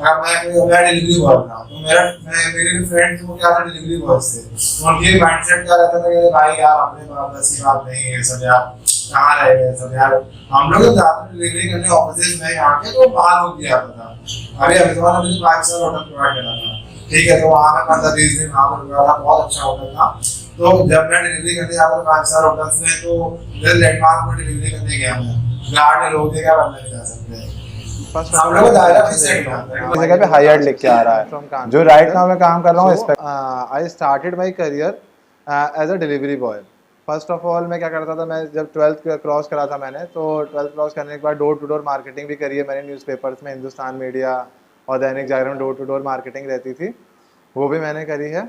अब मैं delivery boy था, तो मेरे फ्रेंड थे वो क्या था डिलीवरी बॉय से, तो उनके माइंडसेट क्या रहता था कि भाई यार अपने पास ऐसी बात नहीं है सब यार, कहाँ रह गए सब यार। हम लोग जब जाते थे डिलीवरी करने ऑफिस में यहाँ के, तो बाहर हो गया था। अभी अमेज़न ने मुझे 5 स्टार होटल प्रोवाइड करा था, ठीक है, तो वहाँ मैं 15-20 दिन वहाँ पर रुका था, बहुत अच्छा होटल था। तो जब मैं डिलीवरी करने जाता था 5 स्टार होटल्स में, तो लैंडमार्क में डिलीवरी करने गया मैं, गार्ड लोग देगा बंदा नहीं जा सकते। फर्स्ट ऑफ हम ऑल लोग मैं को दायरा इंट्रोडक्शन फिक्स दे सेट देता हूँ। करना है। इस जगह पे हायर्ड लिख के आ रहा है जो राइट नाउ मैं काम कर रहा हूँ। I started my career as a delivery boy. First of all मैं क्या करता था, मैं जब 12th क्रॉस करा था मैंने, तो 12th क्रॉस करने के बाद डोर टू डोर मार्केटिंग भी करी है मैंने न्यूज़पेपर्स में, हिंदुस्तान मीडिया और Dainik Jagran, door to door marketing रहती थी, वो भी मैंने करी है।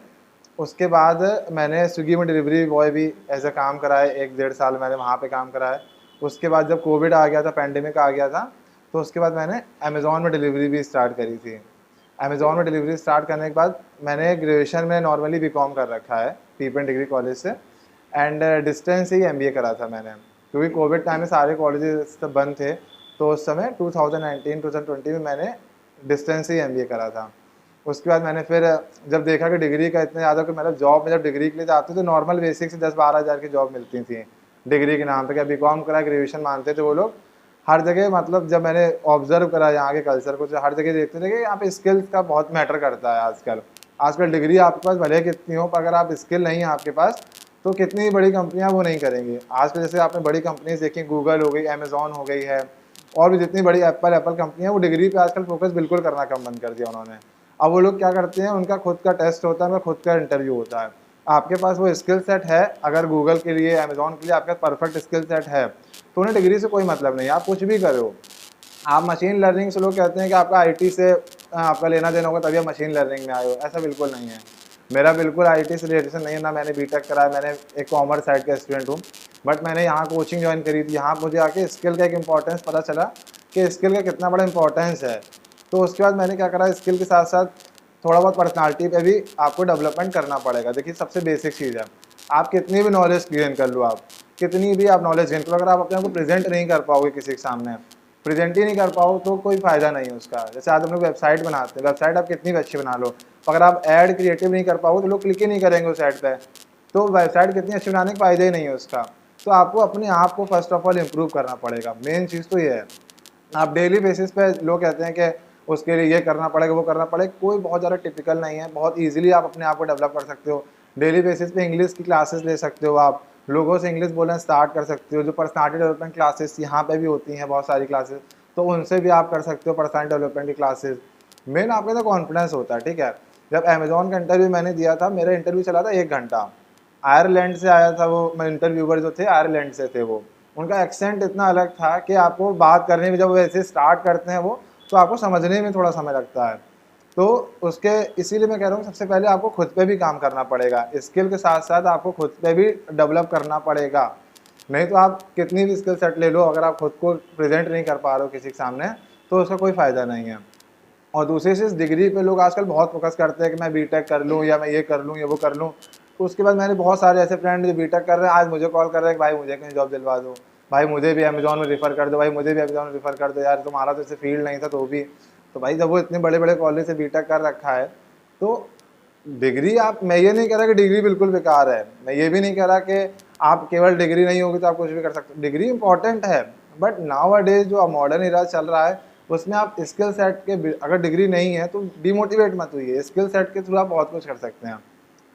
उसके बाद मैंने स्विगी में डिलीवरी बॉय भी एज अ काम करा है, 1-1.5 साल मैंने वहाँ पे काम करा है। उसके बाद जब कोविड आ गया था, पैंडेमिक आ गया था, तो उसके बाद मैंने अमेज़ॉन में डिलीवरी भी स्टार्ट करी थी। अमेज़ॉन में डिलीवरी स्टार्ट करने के बाद मैंने ग्रेजुएशन में नॉर्मली बीकॉम कर रखा है पीपन डिग्री कॉलेज से, एंड डिस्टेंस से ही एमबीए करा था मैंने, क्योंकि कोविड टाइम में सारे कॉलेजेस बंद थे। तो उस समय 2019-2020 में मैंने डिस्टेंस से ही एमबीए करा था। उसके बाद मैंने फिर जब देखा कि डिग्री का इतना ज़्यादा, कि मतलब जॉब में जब डिग्री के लिए जाते तो नॉर्मल बेसिक से 10-12 हज़ार की जॉब मिलती थी डिग्री के नाम पे, क्या बीकॉम करा ग्रेजुएशन मानते थे वो लोग हर जगह। मतलब जब मैंने ऑब्जर्व करा यहाँ के कल्चर को, हर जगह देखते थे कि यहाँ पे स्किल्स का बहुत मैटर करता है आजकल। आजकल डिग्री आपके पास भले कितनी हो, पर अगर आप स्किल नहीं है आपके पास, तो कितनी बड़ी कंपनियाँ वो नहीं करेंगी। आजकल जैसे आपने बड़ी कंपनीज देखी, गूगल हो गई, अमेजोन हो गई है, और भी जितनी बड़ी एप्पल कंपनी है, वो डिग्री पे आजकल फोकस बिल्कुल करना कम बंद कर दिया उन्होंने। अब वो लोग क्या करते हैं, उनका खुद का टेस्ट होता है, उनका खुद का इंटरव्यू होता है। आपके पास वो स्किल सेट है, अगर गूगल के लिए, अमेजोन के लिए आपका परफेक्ट स्किल सेट है, तो उन्हें डिग्री से कोई मतलब नहीं, आप कुछ भी करो। आप मशीन लर्निंग से, लोग कहते हैं कि आपका आईटी से आपका लेना देना होगा तभी आप मशीन लर्निंग में आए हो, ऐसा बिल्कुल नहीं है। मेरा बिल्कुल आईटी से रिलेशन नहीं है, ना मैंने बीटेक करा है, मैंने एक कॉमर्स साइड का स्टूडेंट हूँ। बट मैंने यहाँ कोचिंग ज्वाइन करी थी, यहाँ मुझे आके स्किल का एक इंपॉर्टेंस पता चला कि स्किल का कितना बड़ा इंपॉर्टेंस है। तो उसके बाद मैंने क्या करा, स्किल के साथ साथ थोड़ा बहुत पर्सनालिटी पे भी आपको डेवलपमेंट करना पड़ेगा। देखिए सबसे बेसिक चीज़ है, आप कितनी भी नॉलेज गेन कर लो, आप कितनी भी आप नॉलेज गेन करो, अगर आप अपने आप को प्रेजेंट नहीं कर पाओगे किसी के सामने, प्रेजेंट ही नहीं कर पाओ, तो कोई फ़ायदा नहीं है उसका। जैसे आज हम लोग वेबसाइट बनाते हैं, वेबसाइट आप कितनी भी अच्छी बना लो, अगर आप ऐड क्रिएटिव नहीं कर पाओगे तो लोग क्लिक ही नहीं करेंगे उस ऐड पे, तो वेबसाइट कितनी अच्छी बनाने का फ़ायदा ही नहीं है उसका। तो आपको अपने आप को फर्स्ट ऑफ ऑल इम्प्रूव करना पड़ेगा, मेन चीज़ तो ये है। आप डेली बेसिस पे, लोग कहते हैं कि उसके लिए ये करना पड़ेगा वो करना पड़ेगा, कोई बहुत ज़्यादा टिपिकल नहीं है, बहुत ईजिली आप अपने आप को डेवलप कर सकते हो। डेली बेसिस पे इंग्लिश की क्लासेस ले सकते हो, आप लोगों से इंग्लिश बोलना स्टार्ट कर सकते हो। जो पर्सनालिटी डेवलपमेंट क्लासेस यहाँ पे भी होती हैं बहुत सारी क्लासेस, तो उनसे भी आप कर सकते हो पर्सनालिटी डेवलपमेंट की क्लासेस। मेन आपके अंदर कॉन्फिडेंस होता है, ठीक है। जब अमेजोन का इंटरव्यू मैंने दिया था, मेरा इंटरव्यू चला था 1 घंटा। आयरलैंड से आया था वो इंटरव्यूअर, जो थे आयरलैंड से थे वो, उनका एक्सेंट इतना अलग था कि आपको बात करने में, जब वो ऐसे स्टार्ट करते हैं वो, तो आपको समझने में थोड़ा समय लगता है। तो उसके, इसीलिए मैं कह रहा हूँ सबसे पहले आपको खुद पे भी काम करना पड़ेगा, स्किल के साथ साथ आपको खुद पे भी डेवलप करना पड़ेगा। नहीं तो आप कितनी भी स्किल सेट ले लो, अगर आप खुद को प्रेजेंट नहीं कर पा रहे हो किसी के सामने, तो उसका कोई फ़ायदा नहीं है। और दूसरी चीज़, डिग्री पे लोग आजकल बहुत फोकस करते हैं कि मैं बीटेक कर लूँ, या मैं ये कर लूँ या वो कर लूँ। तो उसके बाद मैंने बहुत सारे ऐसे फ्रेंड जो बीटेक कर रहे हैं, आज मुझे कॉल कर रहे हैं कि भाई मुझे कहीं जॉब दिलवा दो, भाई मुझे भी अमेजोन में रेफ़र कर दो, भाई मुझे भी अमेजोन में रेफ़र कर दो, यार तुम्हारा तो इससे फील्ड नहीं था तो भी। तो भाई जब वो इतने बड़े बड़े कॉलेज से बीटेक कर रखा है, तो डिग्री, आप, मैं ये नहीं कह रहा कि डिग्री बिल्कुल बेकार है, मैं ये भी नहीं कह रहा कि आप केवल डिग्री नहीं होगी तो आप कुछ भी कर सकते हो, डिग्री इंपॉर्टेंट है। बट नाउ अ डेज जो मॉडर्न इरा चल रहा है, उसमें आप स्किल सेट के, अगर डिग्री नहीं है तो डिमोटिवेट मत हुई, स्किल सेट के थ्रू आप बहुत कुछ कर सकते हैं।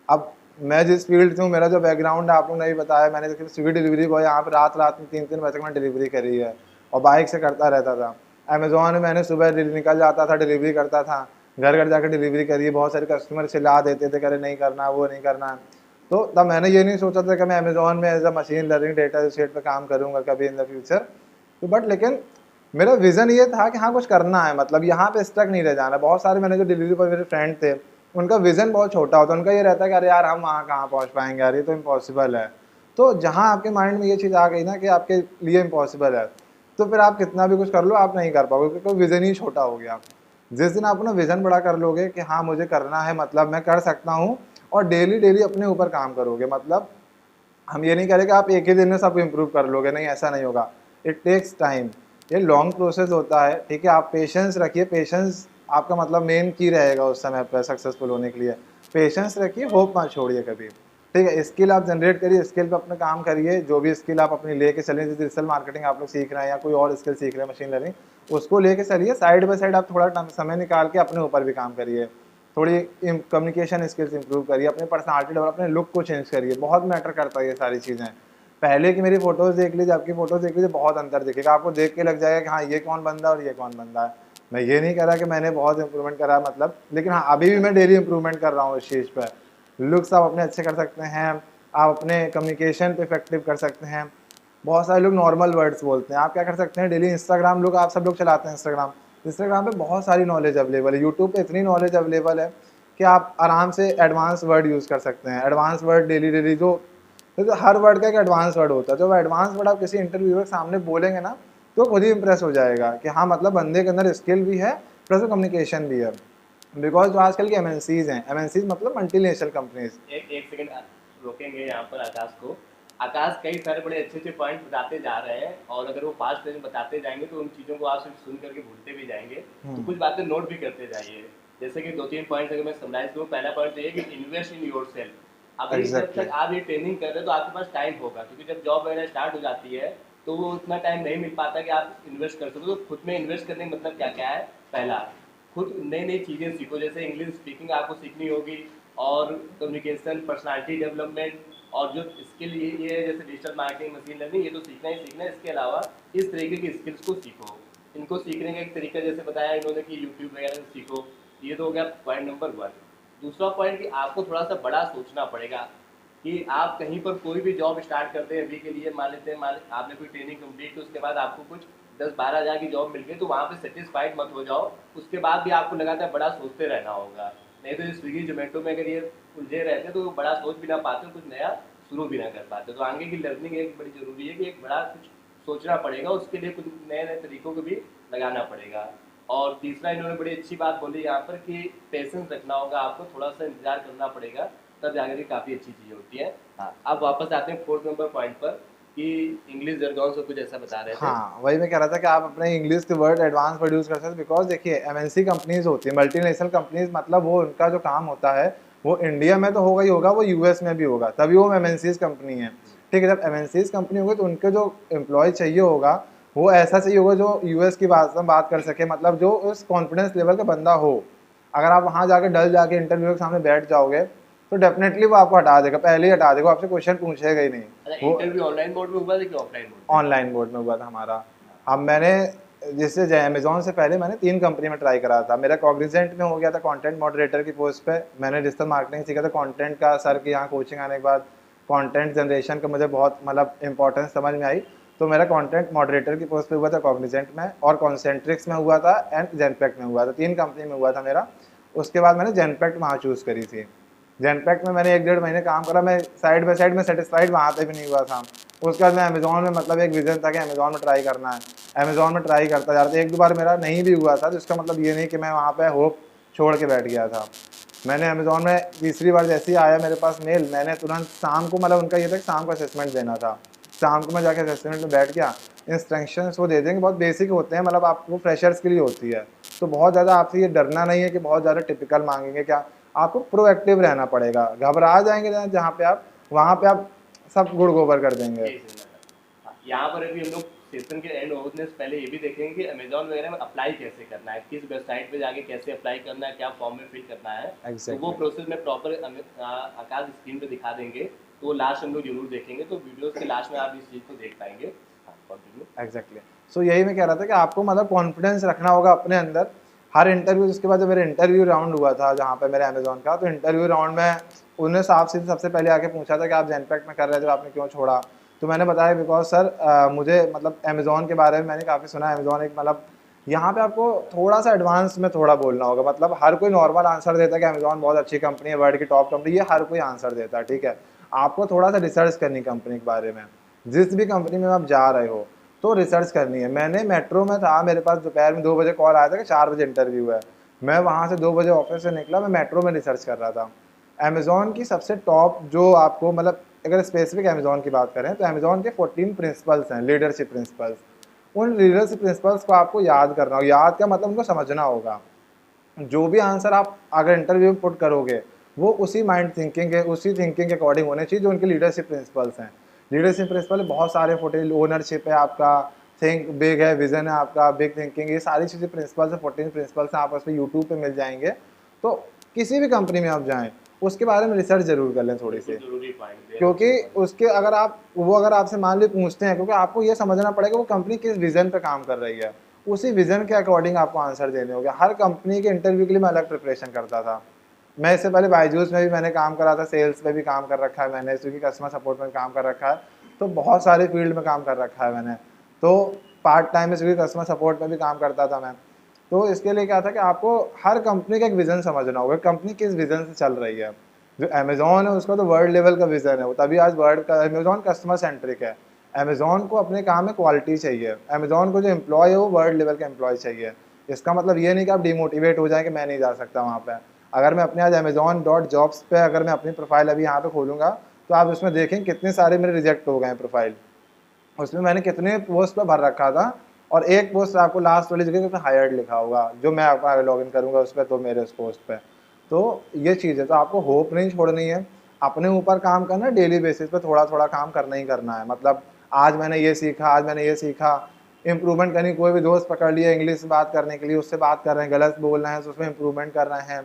अब मैं जिस फील्ड से हूँ, मेरा जो बैकग्राउंड है आप लोगों ने भी बताया, मैंने स्विगी डिलीवरी बॉय यहाँ पर रात रात में 3-3 बजे तक मैंने डिलीवरी करी है, और बाइक से करता रहता था। अमेजोन में मैंने सुबह निकल जाता था, डिलीवरी करता था, घर घर जाकर डिलीवरी करी है। बहुत सारे कस्टमर चिल्ला देते थे, करे नहीं करना, वो नहीं करना। तो तब मैंने ये नहीं सोचा था कि मैं अमेजोन में as a machine learning data set पर काम करूँगा कभी इन द फ्यूचर। तो बट लेकिन मेरा विज़न ये था कि हाँ कुछ करना है, मतलब यहाँ पे स्टक नहीं रह जाना। बहुत सारे मैंने जो डिलीवरी पर मेरे फ्रेंड थे, उनका विज़न बहुत छोटा होता है, उनका ये रहता है कि अरे यार हम वहाँ कहाँ पहुँच पाएंगे यार, ये तो इम्पॉसिबल है। तो जहाँ आपके माइंड में ये चीज़ आ गई ना कि आपके लिए इम्पॉसिबल है, तो फिर आप कितना भी कुछ कर लो, आप नहीं कर पाओगे, क्योंकि विज़न ही छोटा हो गया। जिस दिन आप अपना विज़न बड़ा कर लोगे कि हाँ मुझे करना है, मतलब मैं कर सकता हूँ, और डेली डेली अपने ऊपर काम करोगे, मतलब हम ये नहीं कह रहे कि आप एक ही दिन में सब इम्प्रूव कर लोगे, नहीं, ऐसा नहीं होगा। इट टेक्स टाइम, ये लॉन्ग प्रोसेस होता है, ठीक है। आप पेशेंस रखिए, पेशेंस आपका मतलब मेन की रहेगा उस समय पर सक्सेसफुल होने के लिए। पेशेंस रखिए, होप मत छोड़िए कभी, ठीक है। स्किल आप जनरेट करिए, स्किल पे अपना काम करिए, जो भी स्किल आप अपनी लेके चलें, जैसे डिजिटल मार्केटिंग आप लोग सीख रहे हैं या कोई और स्किल सीख रहे हैं मशीन लर्निंग, उसको लेके चलिए। साइड बाय साइड आप थोड़ा समय निकाल के अपने ऊपर भी काम करिए, थोड़ी कम्युनिकेशन स्किल्स इंप्रूव करिए, अपने पर्सनालिटी डेवलप, अपने लुक को चेंज करिए, बहुत मैटर करता है ये सारी चीज़ें। पहले की मेरी फोटोज़ देख लीजिए, आपकी फोटोज़ देख लीजिए, बहुत अंतर दिखेगा आपको, देख के लग जाएगा कि हाँ ये कौन बंदा और ये कौन बंदा है। मैं ये नहीं कह रहा कि मैंने बहुत इंप्रूवमेंट करा मतलब, लेकिन हाँ अभी भी मैं डेली इंप्रूवमेंट कर रहा हूँ इस चीज़ पर। लुक्स आप अपने अच्छे कर सकते हैं, आप अपने कम्युनिकेशन पे इफेक्टिव कर सकते हैं। बहुत सारे लोग नॉर्मल वर्ड्स बोलते हैं, आप क्या कर सकते हैं, डेली इंस्टाग्राम लोग, आप सब लोग चलाते हैं इंस्टाग्राम, इंस्टाग्राम पे बहुत सारी नॉलेज अवेलेबल है, यूट्यूब पे इतनी नॉलेज अवेलेबल है कि आप आराम से एडवांस वर्ड यूज़ कर सकते हैं। एडवांस वर्ड डेली डेली जो, तो हर वर्ड का एक एडवांस वर्ड होता है, जो एडवांस वर्ड आप किसी इंटरव्यूअर के सामने बोलेंगे ना, तो खुद ही इंप्रेस हो जाएगा कि हाँ मतलब बंदे के अंदर स्किल भी है प्लस कम्युनिकेशन भी है। बिकॉज जो आजकल की एमएनसीज हैं, एमएनसीज मतलब मल्टीनेशनल कंपनीज। एक सेकंड रोकेंगे यहाँ पर आकाश को। आकाश कई सारे बड़े अच्छे अच्छे पॉइंट बताते जा रहे हैं, और अगर वो फास्ट में बताते जाएंगे तो उन चीज़ों को आप सिर्फ सुन करके भूलते भी जाएंगे, तो कुछ बातें नोट भी करते जाइए। जैसे कि 2-3 पॉइंट्स अगर मैं समराइज करूँ, पहला पॉइंट तो ये कि इन्वेस्ट इन योर सेल्फ। अभी जब तक आप ये ट्रेनिंग कर रहे हो तो आपके पास टाइम होगा, क्योंकि जब जॉब वगैरह स्टार्ट हो जाती है तो वो उतना टाइम नहीं मिल पाता कि आप इन्वेस्ट कर सको। तो खुद में इन्वेस्ट करने का मतलब क्या क्या है? पहला, खुद नई नई चीज़ें सीखो, जैसे इंग्लिश स्पीकिंग आपको सीखनी होगी, और कम्युनिकेशन, पर्सनालिटी डेवलपमेंट, और जो स्किल ये है जैसे डिजिटल मार्केटिंग, मशीन लर्निंग, ये तो सीखना ही सीखना है। इसके अलावा इस तरीके की स्किल्स को सीखो। इनको सीखने का एक तरीका जैसे बताया इन्होंने कि यूट्यूब वगैरह से सीखो। ये तो हो गया पॉइंट नंबर 1। दूसरा पॉइंट कि आपको थोड़ा सा बड़ा सोचना पड़ेगा कि आप कहीं पर कोई भी जॉब स्टार्ट करते हैं, अभी के लिए मान लेते हैं, आपने कोई ट्रेनिंग कंप्लीट की, उसके बाद आपको कुछ 10-12 हज़ार की जॉब मिल गई, तो वहाँ पे सेटिस्फाइड मत हो जाओ। उसके बाद भी आपको लगातार बड़ा सोचते रहना होगा। नहीं तो स्विगी जोमेटो में अगर ये उलझे रहते तो बड़ा सोच भी ना पाते, कुछ नया शुरू भी ना कर पाते। तो आगे की लर्निंग एक बड़ी ज़रूरी है कि एक बड़ा कुछ सोचना पड़ेगा, उसके लिए कुछ नए नए तरीकों को भी लगाना पड़ेगा। और तीसरा इन्होंने बड़ी अच्छी बात बोली यहाँ पर कि पेशेंस रखना होगा, आपको थोड़ा सा इंतजार करना पड़ेगा, तब जाकर के काफ़ी अच्छी चीज़ें होती हैं। हाँ, अब वापस आते हैं 4th नंबर पॉइंट पर कि इंग्लिश जर्गन से कुछ ऐसा बता रहे थे। हाँ वही मैं कह रहा था कि आप अपने इंग्लिश के वर्ड एडवांस वर्ड यूज़ कर सकते हैं। बिकॉज देखिए एमएनसी कंपनीज होती है, मल्टीनेशनल कंपनीज, मतलब वो उनका जो काम होता है वो इंडिया में तो होगा ही होगा, वो यूएस में भी होगा, तभी वो एमएनसीज कंपनी है, ठीक है। जब एमएनसीज कंपनी होगी तो उनके जो एम्प्लॉय चाहिए होगा वो ऐसा चाहिए होगा जो यूएस की बात कर सके, मतलब जो उस कॉन्फिडेंस लेवल का बंदा हो। अगर आप वहाँ जाके डल जाके इंटरव्यू के सामने बैठ जाओगे तो डेफिनेटली वो आपको हटा देगा, पहले ही हटा देगा, आपसे क्वेश्चन पूछेगा ही नहीं। वो इंटरव्यू ऑनलाइन मोड में हुआ था कि ऑफलाइन मोड? ऑनलाइन मोड में हुआ था हमारा। अब मैंने जैसे अमेजोन से पहले मैंने 3 कंपनी में ट्राई करा था। मेरा कॉग्निजेंट में हो गया था कंटेंट मॉडरेटर की पोस्ट पे, मैंने डिजिटल मार्केटिंग सीखा था कंटेंट का। सर की यहाँ कोचिंग आने के बाद कंटेंट जनरेशन का मुझे बहुत मतलब इंपॉर्टेंस समझ में आई, तो मेरा कंटेंट मॉडरेटर की पोस्ट पे हुआ था कॉग्निजेंट में, और कॉन्सेंट्रिक्स में हुआ था एंड जेनपैक्ट में हुआ था। 3 कंपनी में हुआ था मेरा। उसके बाद मैंने जेनपैक्ट वहाँ चूज़ करी थी। जेनपैक्ट में मैंने 1-1.5 महीने काम करा, मैं साइड बाय साइड में सेटिस्फाइड वहाँ पे भी नहीं हुआ था। उसके बाद मैं अमेजोन में, मतलब एक विजन था कि अमेजोन में ट्राई करना है, अमेजोन में ट्राई करता जा रहा था। 1-2 बार मेरा नहीं भी हुआ था, जिसका मतलब ये नहीं कि मैं वहाँ पे होप छोड़ के बैठ गया था। मैंने अमेजोन में तीसरी बार जैसे ही आया मेरे पास मेल, मैंने तुरंत शाम को, मतलब उनका ये था कि शाम को असेसमेंट देना था, शाम को मैं जाके असेसमेंट में बैठ गया। इंस्ट्रक्शंस वो दे देंगे, बहुत बेसिक होते हैं, मतलब आपको फ्रेशर्स के लिए होती है, तो बहुत ज़्यादा आपसे ये डरना नहीं है कि बहुत ज़्यादा टिपिकल मांगेंगे क्या। आपको प्रोएक्टिव रहना पड़ेगा, घबरा जाएंगे जहाँ पे आप, वहाँ पे आप सब गुड़ गोबर कर देंगे। यहाँ पर अभी हम लोग सेशन के एंड होने से पहले ये भी देखेंगे कि अमेजोन वगैरह में अप्लाई कैसे करना है, किस वेबसाइट पे जाके कैसे अप्लाई करना है, क्या फॉर्म में फिल करना है। तो वो प्रोसेस में प्रॉपर आकाश स्क्रीन पे दिखा देंगे, तो वो लास्ट हम लोग जरूर देखेंगे, तो वीडियोस के लास्ट में आप इस चीज़ को देख पाएंगे। एग्जैक्टली। सो यही मैं कह रहा था कि आपको मतलब कॉन्फिडेंस रखना होगा अपने अंदर हर इंटरव्यू। उसके बाद जब मेरा इंटरव्यू राउंड हुआ था जहाँ पे मेरे अमेजोन का, तो इंटरव्यू राउंड में उन्होंने साफ सीधे सबसे पहले आके पूछा था कि आप जेनपैक्ट में कर रहे थे, आपने क्यों छोड़ा। तो मैंने बताया बिकॉज सर मुझे मतलब अमेजोन के बारे में मैंने काफ़ी सुना है। अमेजोन एक मतलब यहाँ पे आपको थोड़ा सा एडवांस में थोड़ा बोलना होगा, मतलब हर कोई नॉर्मल आंसर देता है कि अमेजोन बहुत अच्छी कंपनी है, वर्ल्ड की टॉप कंपनी, ये हर कोई आंसर देता है, ठीक है। आपको थोड़ा सा रिसर्च करनी कंपनी के बारे में, जिस भी कंपनी में आप जा रहे हो तो रिसर्च करनी है। मैंने मेट्रो में था, मेरे पास दोपहर में 2 बजे कॉल आया था कि 4 बजे इंटरव्यू है, मैं वहाँ से 2 बजे ऑफिस से निकला, मैं मेट्रो में रिसर्च कर रहा था। अमेजोन की सबसे टॉप जो आपको मतलब अगर स्पेसिफिक अमेजोन की बात करें तो अमेजोन के 14 प्रिंसिपल्स हैं, लीडरशिप प्रिंसिपल्स। उन लीडरशिप प्रिंसिपल्स को आपको याद करना होगा, याद का मतलब उनको समझना होगा। जो भी आंसर आप अगर इंटरव्यू में पुट करोगे वो उसी माइंड थिंकिंग के उसी थिंकिंग के अकॉर्डिंग होने चाहिए जो उनके लीडरशिप प्रिंसिपल्स हैं। लीडरशिप प्रिंसिपल बहुत सारे फोर्टीन, ओनरशिप है आपका, थिंक बिग है, विजन है आपका, बिग थिंकिंग, ये सारी चीज़ें प्रिंसिपल्स है, 14 प्रिंसिपल्स हैं, आप उस पर यूट्यूब पे मिल जाएंगे। तो किसी भी कंपनी में आप जाएं उसके बारे में रिसर्च जरूर कर लें थोड़ी सी, जरूरी पॉइंट है। क्योंकि उसके अगर आप वो अगर आपसे मान ली पूछते हैं, क्योंकि आपको ये समझना पड़ेगा वो कंपनी किस विजन पे काम कर रही है, उसी विजन के अकॉर्डिंग आपको आंसर देने होंगे। हर कंपनी के इंटरव्यू के लिए मैं अलग प्रिपरेशन करता था। मैं इससे पहले बायजूस में भी मैंने काम करा था, सेल्स में भी काम कर रखा है मैंने, स्विगी कस्टमर सपोर्ट में काम कर रखा है, तो बहुत सारे फील्ड में काम कर रखा है मैंने। तो पार्ट टाइम में स्विगी कस्टमर सपोर्ट में भी काम करता था मैं। तो इसके लिए क्या था कि आपको हर कंपनी का एक विजन समझना होगा, कंपनी किस विजन से चल रही है। जो अमेजोन है उसका तो वर्ल्ड लेवल का विजन है, वो तभी आज वर्ल्ड का अमेजोन कस्टमर सेंट्रिक है। अमेजोन को अपने काम में क्वालिटी चाहिए, अमेजोन को जो एम्प्लॉय है वो वर्ल्ड लेवल का एम्प्लॉय चाहिए। इसका मतलब ये नहीं कि आप डिमोटिवेट हो जाए कि मैं नहीं जा सकता वहाँ पे। अगर मैं अपने आज अमेजोन.जॉब्स पे अगर मैं अपनी प्रोफाइल अभी यहाँ पे खोलूँगा तो आप उसमें देखें कितने सारे मेरे रिजेक्ट हो गए हैं प्रोफाइल, उसमें मैंने कितने पोस्ट पे भर रखा था और एक पोस्ट आपको लास्ट वाली जगह पे हायर्ड लिखा होगा, जो मैं आपका लॉग इन करूँगा उस पर तो मेरे उस पोस्ट पे। तो ये चीज़ है, तो आपको होप नहीं छोड़नी है, अपने ऊपर काम करना, डेली बेसिस पे थोड़ा थोड़ा काम करना ही करना है। मतलब आज मैंने ये सीखा, आज मैंने ये सीखा, इम्प्रूवमेंट करनी। कोई भी दोस्त पकड़ लिया इंग्लिश बात करने के लिए, उससे बात कर रहे हैं, गलत बोल रहे हैं तो उसमें इम्प्रूवमेंट कर रहे हैं,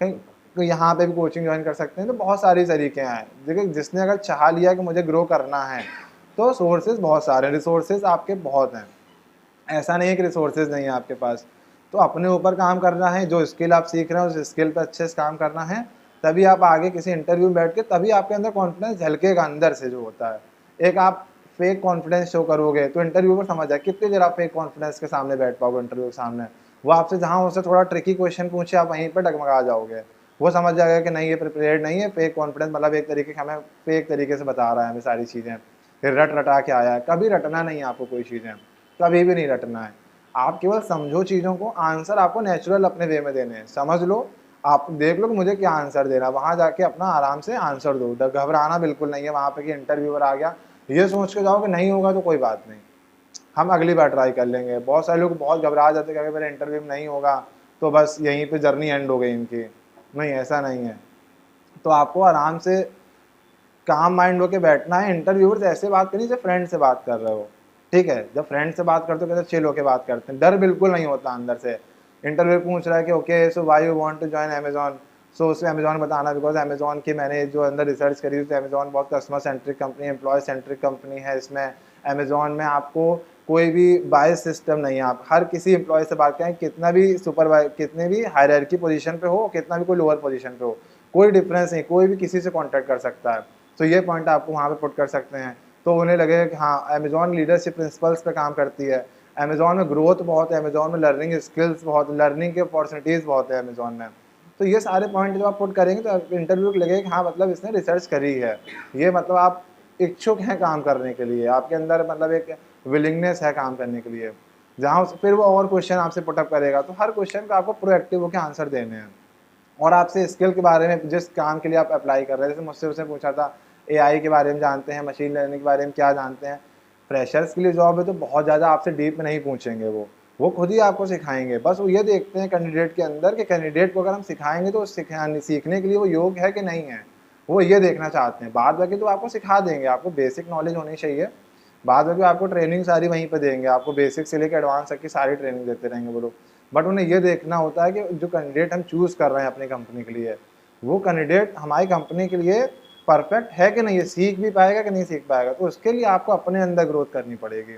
कहीं तो यहाँ पे भी कोचिंग ज्वाइन कर सकते हैं। तो बहुत सारी तरीके हैं। देखिए जिसने अगर चाह लिया कि मुझे ग्रो करना है तो सोर्सेज बहुत सारे, रिसोर्सेज आपके बहुत हैं, ऐसा नहीं है कि रिसोर्सेज नहीं है आपके पास। तो अपने ऊपर काम करना है, जो स्किल आप सीख रहे हैं उस स्किल पे अच्छे से काम करना है, तभी आप आगे किसी इंटरव्यू में बैठ के तभी आपके अंदर कॉन्फिडेंस झलकेगा अंदर से जो होता है। एक आप फेक कॉन्फिडेंस शो करोगे तो इंटरव्यू पर समझ जाए कितनी देर आप फेक कॉन्फिडेंस के सामने बैठ पाओगे इंटरव्यू के सामने। वो आपसे जहाँ उससे थोड़ा ट्रिकी क्वेश्चन पूछे आप वहीं पर डगमगा जाओगे, वो समझ जाएगा कि नहीं ये प्रिपेयर्ड नहीं है, फेक कॉन्फिडेंस मतलब एक तरीके का हमें फेक तरीके से बता रहा है हमें सारी चीज़ें, फिर रट रटा के आया है। कभी रटना नहीं है आपको कोई चीज़ें, कभी भी नहीं रटना है। आप केवल समझो चीज़ों को, आंसर आपको नेचुरल अपने वे में देने हैं। समझ लो, आप देख लो कि मुझे क्या आंसर देना, वहाँ जाके अपना आराम से आंसर दो, घबराना बिल्कुल नहीं है वहाँ पे कि इंटरव्यूअर आ गया ये सोच के जाओ कि नहीं होगा तो कोई बात नहीं, हम अगली बार ट्राई कर लेंगे। बहुत सारे लोग बहुत घबरा जाते हैं कि अगर मेरे इंटरव्यू में नहीं होगा तो बस यहीं पे जर्नी एंड हो गई इनकी। नहीं, ऐसा नहीं है। तो आपको आराम से काम माइंड होके बैठना है। इंटरव्यूअर से ऐसे बात करनी जैसे फ्रेंड से बात कर रहे हो, ठीक है। जब फ्रेंड से बात करते हो कैसे चिल होके बात करते हैं, डर बिल्कुल नहीं होता अंदर से। इंटरव्यू पूछ रहा है कि okay so why you want to join Amazon, so उसमें अमेजोन बताना, बिकॉज अमेजोन की मैंने जो अंदर रिसर्च करी थी तो अमेजोन बहुत customer centric company, employee centric company है। इसमें अमेजोन में आपको कोई भी बायस सिस्टम नहीं है, आप हर किसी एम्प्लॉय से बात करें, कितना भी कितने भी हायरार्की पोजीशन पे हो, कितना भी कोई लोअर पोजीशन पे हो, कोई डिफरेंस नहीं, कोई भी किसी से कॉन्टैक्ट कर सकता है। तो ये पॉइंट आपको वहाँ पे पुट कर सकते हैं। तो उन्हें लगेगा कि हाँ अमेजोन लीडरशिप प्रिंसिपल्स पे काम करती है, अमेजोन में ग्रोथ बहुत है, अमेजोन में लर्निंग स्किल्स बहुत, लर्निंग के अपॉर्चुनिटीज़ बहुत है अमेजोन में। तो ये सारे पॉइंट जब आप पुट करेंगे तो इंटरव्यू को लगेगा कि हाँ मतलब इसने रिसर्च करी है, ये मतलब आप इच्छुक हैं काम करने के लिए, आपके अंदर मतलब एक विलिंगनेस है काम करने के लिए। जहाँ फिर वो और क्वेश्चन आपसे पुटअप करेगा तो हर क्वेश्चन का आपको प्रोएक्टिव होकर आंसर देने हैं। और आपसे स्किल के बारे में, जिस काम के लिए आप अप्लाई कर रहे हैं, जैसे मुझसे उसने पूछा था एआई के बारे में जानते हैं, मशीन लर्निंग के बारे में क्या जानते हैं। फ्रेशर्स के लिए जॉब है तो बहुत ज़्यादा आपसे डीप में नहीं पूछेंगे, वो खुद ही आपको सिखाएंगे। बस वो ये देखते हैं कैंडिडेट के अंदर कि कैंडिडेट को अगर हम सिखाएंगे तो सीखने के लिए वो योग्य है कि नहीं है, वो ये देखना चाहते हैं। बाद बाकी तो आपको सिखा देंगे, आपको बेसिक नॉलेज होनी चाहिए, बाद बाकी आपको ट्रेनिंग सारी वहीं पर देंगे, आपको बेसिक से लेकर एडवांस तक की सारी ट्रेनिंग देते रहेंगे वो लोग। बट उन्हें ये देखना होता है कि जो कैंडिडेट हम चूज़ कर रहे हैं अपनी कंपनी के लिए, वो कैंडिडेट हमारी कंपनी के लिए परफेक्ट है कि नहीं, ये सीख भी पाएगा कि नहीं सीख पाएगा। तो उसके लिए आपको अपने अंदर ग्रोथ करनी पड़ेगी।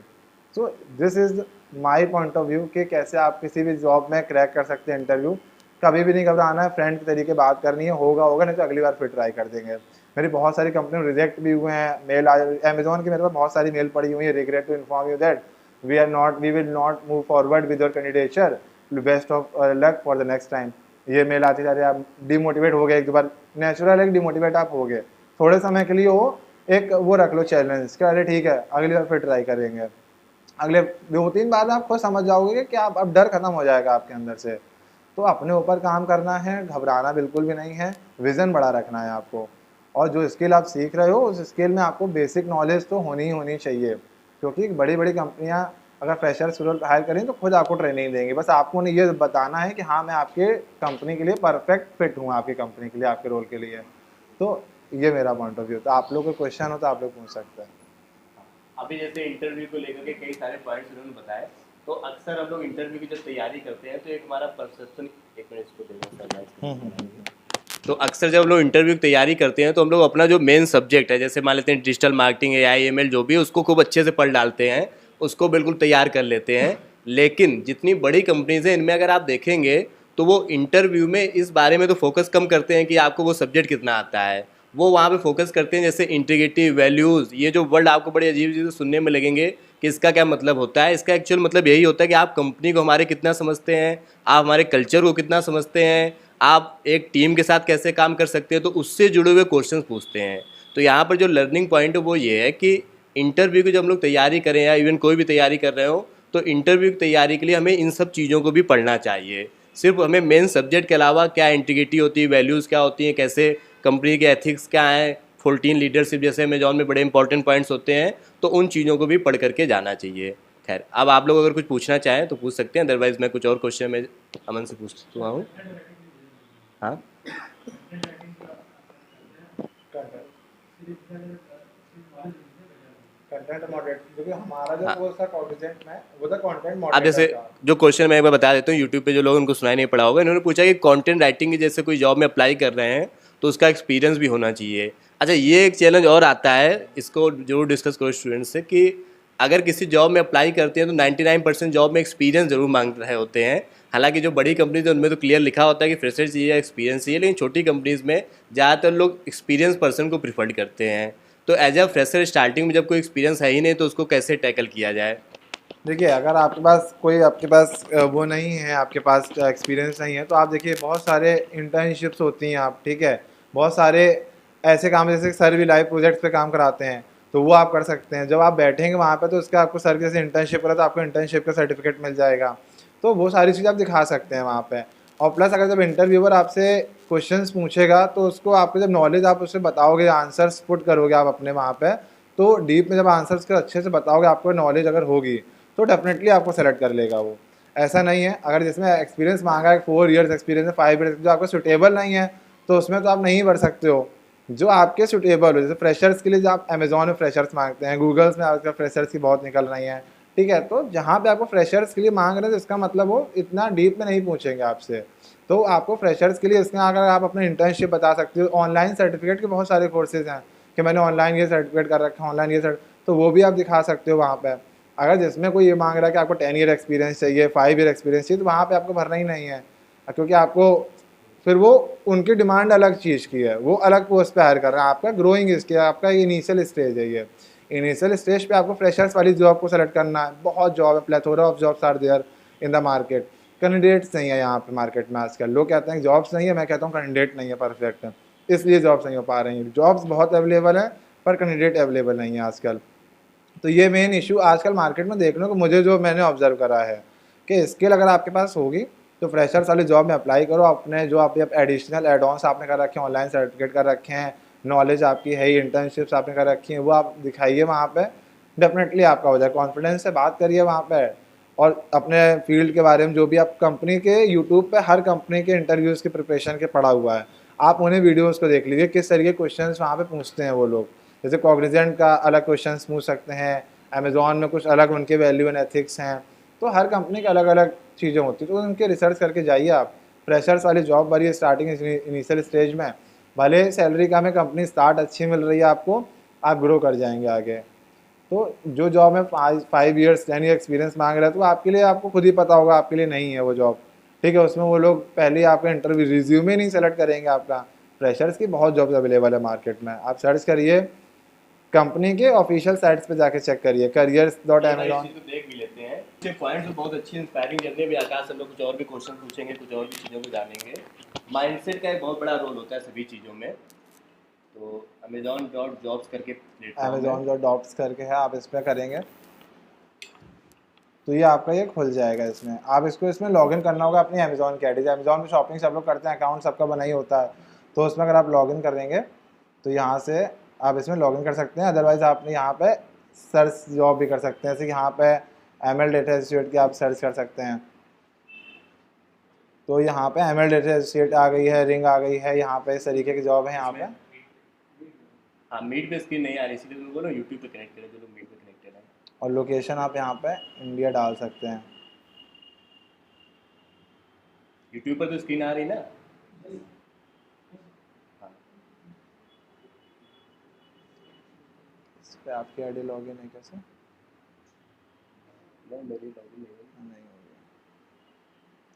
So this is my point of view कि कैसे आप किसी भी जॉब में क्रैक कर सकते हैं इंटरव्यू। कभी भी नहीं घबराना है, फ्रेंड के तरीके बात करनी है, होगा नहीं तो अगली बार फिर ट्राई कर देंगे। मेरी बहुत सारी कंपनी में रिजेक्ट भी हुए हैं, मेल आए अमेजोन की, मेरे पास बहुत सारी मेल पड़ी हुई है, regret to inform you that we will not move forward with your candidature, best of luck for the next time. ये मेल आती जा रही है, आप डिमोटिवेट हो गए एक दो बार, नेचुरल है डिमोटिवेट आप हो गए, थोड़े समय के लिए हो, एक वो रख लो चैलेंज कि अरे ठीक है अगली बार फिर ट्राई करेंगे। अगले 2-3 बार आप खुद समझ जाओगे कि आप अब डर खत्म हो जाएगा आपके अंदर से। तो अपने ऊपर काम करना है, घबराना बिल्कुल भी नहीं है, विज़न बड़ा रखना है आपको। और जो स्किल आप सीख रहे हो उस स्किल में आपको बेसिक नॉलेज तो होनी ही होनी चाहिए, क्योंकि बड़ी बड़ी कंपनियां अगर फ्रेशर्स रोल हायर करें तो खुद आपको ट्रेनिंग देंगे, बस आपको उन्हें ये बताना है कि हाँ मैं आपके कंपनी के लिए परफेक्ट फिट हूँ, आपकी कंपनी के लिए, आपके रोल के लिए। तो ये मेरा पॉइंट ऑफ व्यू। तो आप लोग को क्वेश्चन हो तो आप लोग पूछ सकते हैं। अभी जैसे इंटरव्यू को लेकर के कई सारे पॉइंट्स उन्होंने बताए, तो अक्सर हम लोग इंटरव्यू की जब तैयारी करते हैं तो एक हमारा परसेप्शन, एक मिनट इसको देखो। तो अक्सर जब हम लोग इंटरव्यू की तैयारी करते हैं तो हम लोग अपना जो मेन सब्जेक्ट है, जैसे मान लेते हैं डिजिटल मार्केटिंग, AI, ML जो भी है, उसको खूब अच्छे से पढ़ डालते हैं, उसको बिल्कुल तैयार कर लेते हैं। लेकिन जितनी बड़ी कंपनीज हैं इनमें अगर आप देखेंगे तो वो इंटरव्यू में इस बारे में तो फोकस कम करते हैं कि आपको वो सब्जेक्ट कितना आता है। वो वहाँ पे फोकस करते हैं जैसे इंटीग्रिटी, वैल्यूज़, ये जो वर्ड आपको बड़े अजीब चीज़ें सुनने में लगेंगे कि इसका क्या मतलब होता है। इसका एक्चुअल मतलब यही होता है कि आप कंपनी को हमारे कितना समझते हैं, आप हमारे कल्चर को कितना समझते हैं, आप एक टीम के साथ कैसे काम कर सकते हैं, तो उससे जुड़े हुए क्वेश्चंस पूछते हैं। तो यहाँ पर जो लर्निंग पॉइंट है वो ये है कि इंटरव्यू की जब हम लोग तैयारी करें या इवन कोई भी तैयारी कर रहे हो, तो इंटरव्यू की तैयारी के लिए हमें इन सब चीज़ों को भी पढ़ना चाहिए। सिर्फ हमें मेन सब्जेक्ट के अलावा क्या इंटीग्रिटी होती है, वैल्यूज़ क्या होती हैं, कैसे कंपनी के एथिक्स क्या हैं, 14 लीडरशिप जैसे अमेजॉन में बड़े इंपॉर्टेंट पॉइंट्स होते हैं, तो उन चीज़ों को भी पढ़ करके जाना चाहिए। खैर, अब आप लोग अगर कुछ पूछना चाहें तो पूछ सकते हैं, अदरवाइज़ मैं कुछ और क्वेश्चन में अमन से पूछ चुका हूँ। हाँ, कंटेंट मॉडरेट, क्योंकि हमारा जो कोर्स था कॉग्निजेंट में, वो था कंटेंट अब मॉडरेटर जैसे का। जो क्वेश्चन मैं एक बार बता देता हूँ, यूट्यूब पे जो लोग उनको सुनाई नहीं पड़ा होगा, इन्होंने पूछा कि कंटेंट राइटिंग की जैसे कोई जॉब में अप्लाई कर रहे हैं तो उसका एक्सपीरियंस भी होना चाहिए। अच्छा, ये एक चैलेंज और आता है, इसको जरूर डिस्कस करो स्टूडेंट्स से, कि अगर किसी जॉब में अप्लाई करते हैं तो 99% जॉब में एक्सपीरियंस जरूर मांग रहे होते हैं। हालांकि जो बड़ी कंपनीज है उनमें तो क्लियर लिखा होता है कि फ्रेशर चाहिए या एक्सपीरियंस चाहिए, लेकिन छोटी कंपनीज में ज़्यादातर लोग एक्सपीरियंस पर्सन को प्रीफर्ड करते हैं। तो एज अ फ्रेशर स्टार्टिंग में जब कोई एक्सपीरियंस है ही नहीं तो उसको कैसे टैकल किया जाए? देखिए, अगर आपके पास कोई, आपके पास वो नहीं है, आपके पास एक्सपीरियंस नहीं है, तो आप देखिए बहुत सारे इंटर्नशिप्स होती हैं, आप ठीक है, बहुत सारे ऐसे काम जैसे सर भी लाइव प्रोजेक्ट्स पे काम कराते हैं, तो वो आप कर सकते हैं। जब आप बैठेंगे वहाँ पे तो उसका आपको सर जैसे इंटर्नशिप करा तो आपको इंटर्नशिप का सर्टिफिकेट मिल जाएगा। तो वो सारी चीज़ आप दिखा सकते हैं वहाँ पे। और प्लस अगर जब इंटरव्यूअर आपसे क्वेश्चंस पूछेगा तो उसको आपको जब नॉलेज आप उससे बताओगे, आंसर्स पुट करोगे आप अपने वहाँ पे, तो डीप में जब आंसर्स को अच्छे से बताओगे, आपको नॉलेज अगर होगी तो डेफिनेटली आपको सेलेक्ट कर लेगा वो। ऐसा नहीं है, अगर जिसमें एक्सपीरियंस मांगा है, 4 ईयर्स एक्सपीरियंस है, 5 ईयर्स, जो आपको सुटेबल नहीं है तो उसमें तो आप नहीं बढ़ सकते हो। जो आपके सुटेबल हो, जैसे फ्रेशर्स के लिए जो आप अमेजॉन में फ्रेशर्स मांगते हैं, गूगल्स में आजकल फ्रेशर्स की बहुत निकल रही हैं, ठीक है, तो जहाँ पे आपको फ्रेशर्स के लिए मांग रहे हैं तो इसका मतलब वो इतना डीप में नहीं पूछेंगे आपसे। तो आपको फ्रेशर्स के लिए इसमें अगर आप अपना इंटर्नशिप बता सकते हो, ऑनलाइन सर्टिफिकेट के बहुत सारे कोर्सेज हैं कि मैंने ऑनलाइन ये सर्टिफिकेट कर रखा है, ऑनलाइन ये तो वो भी आप दिखा सकते हो वहाँ पर। अगर जिसमें कोई ये मांग रहा है कि आपको 10 ईयर एक्सपीरियंस चाहिए, 5 ईयर एक्सपीरियंस चाहिए, तो वहाँ पे आपको भरना ही नहीं है, क्योंकि आपको फिर वो उनकी डिमांड अलग चीज़ की है, वो अलग पोस्ट पे हायर कर रहे हैं। आपका ग्रोइंग इसके, आपका इनिशियल स्टेज है ये। इनिशियल स्टेज पे आपको फ्रेशर्स वाली जॉब को सेलेक्ट करना है। बहुत जॉब है, plethora of jobs are there in the market. Candidates नहीं है यहाँ पे मार्केट में आजकल। लोग कहते हैं जॉब्स नहीं है, मैं कहता हूँ कैंडिडेट नहीं है परफेक्ट, इसलिए जॉब्स नहीं हो पा रही हैं। जॉब्स बहुत अवेलेबल है पर कैंडिडेट अवेलेबल नहीं है आजकल। तो ये मेन इशू आजकल मार्केट में देखने को मुझे, जो मैंने ऑब्जर्व करा है, कि स्किल अगर आपके पास होगी तो फ्रेशर्स वाली जॉब में अप्लाई करो। अपने जो आप एडिशनल एड ऑन्स आपने कर रखे हैं, ऑनलाइन सर्टिफिकेट कर रखे हैं, नॉलेज आपकी है, इंटर्नशिप्स आपने कर रखी हैं, वो आप दिखाइए वहाँ पे, डेफिनेटली आपका हो जाए। कॉन्फिडेंस से बात करिए वहाँ पे, और अपने फील्ड के बारे में जो भी आप कंपनी के यूट्यूब पे हर कंपनी के इंटरव्यूज़ के प्रिपरेशन के पड़ा हुआ है, आप उन्हें वीडियोज़ को देख लीजिए किस तरीके के क्वेश्चन वहाँ पर पूछते हैं वो लोग। जैसे कॉग्निजेंट का अलग क्वेश्चंस पूछ सकते हैं, अमेजॉन में कुछ अलग उनके वैल्यू एंड एथिक्स हैं, तो हर कंपनी के अलग अलग चीज़ें होती हैं, तो उनके रिसर्च करके जाइए आप। फ्रेशर्स वाली जॉब भरिए स्टार्टिंग इनिशियल स्टेज में, भले सैलरी का में कंपनी स्टार्ट अच्छी मिल रही है आपको, आप ग्रो कर जाएंगे आगे। तो जो जॉब में 5 ईयर्स 10 ईयर एक्सपीरियंस मांग रहे हैं, तो आपके लिए, आपको खुद ही पता होगा आपके लिए नहीं है वो जॉब, ठीक है। उसमें वो लोग पहले ही आपका इंटरव्यू रिज्यूमे नहीं सेलेक्ट करेंगे आपका। फ्रेशर्स की बहुत जॉब्स अवेलेबल है मार्केट में, आप सर्च करिए, कंपनी के ऑफिशियल साइट्स पे जाके चेक करिए, careers.amazon। तो देख भी लेते हैं, ये पॉइंट्स बहुत अच्छी इंस्पायरिंग जर्नी भी। आकाश हम लोग कुछ और भी क्वेश्चन पूछेंगे, कुछ और भी चीज़ों को जानेंगे। माइंडसेट का एक बहुत बड़ा रोल होता है सभी चीज़ों में। तो amazon.jobs करके प्लेटफॉर्म है। amazon.jobs करके है, आप इस पर करेंगे तो ये आपका ये खुल जाएगा। इसमें आप इसको, इसमें लॉगिन करना होगा अपनी अमेजॉन की आईडी। अमेजॉन पे शॉपिंग सब लोग करते हैं, अकाउंट सबका बना ही होता है, तो उसमें अगर आप लॉगिन करेंगे तो यहाँ से आप इसमें लॉगिन कर सकते हैं। अदरवाइज़ आप यहाँ पे सर्च जॉब भी कर सकते हैं, जैसे कि यहाँ पे ML डेटा एसोसिएट की आप सर्च कर सकते हैं। तो यहाँ पे ML डेटा एसोसिएट आ गई है, रिंग आ गई है, यहाँ पे इस तरीके की जॉब है यहाँ पे। हाँ मीट पे स्क्रीन नहीं आ रही, इसलिए तुम बोलो यूट्यूब पे कनेक्ट करें जो लोग मीट पे कनेक्टेड है। और लोकेशन आप यहाँ पे इंडिया डाल सकते हैं। यूट्यूब पर तो स्क्रीन आ रही ना। हाँ। इस पे आपकी आईडी लॉगिन है कैसे? नहीं मेरी लॉगिन नहीं है। नहीं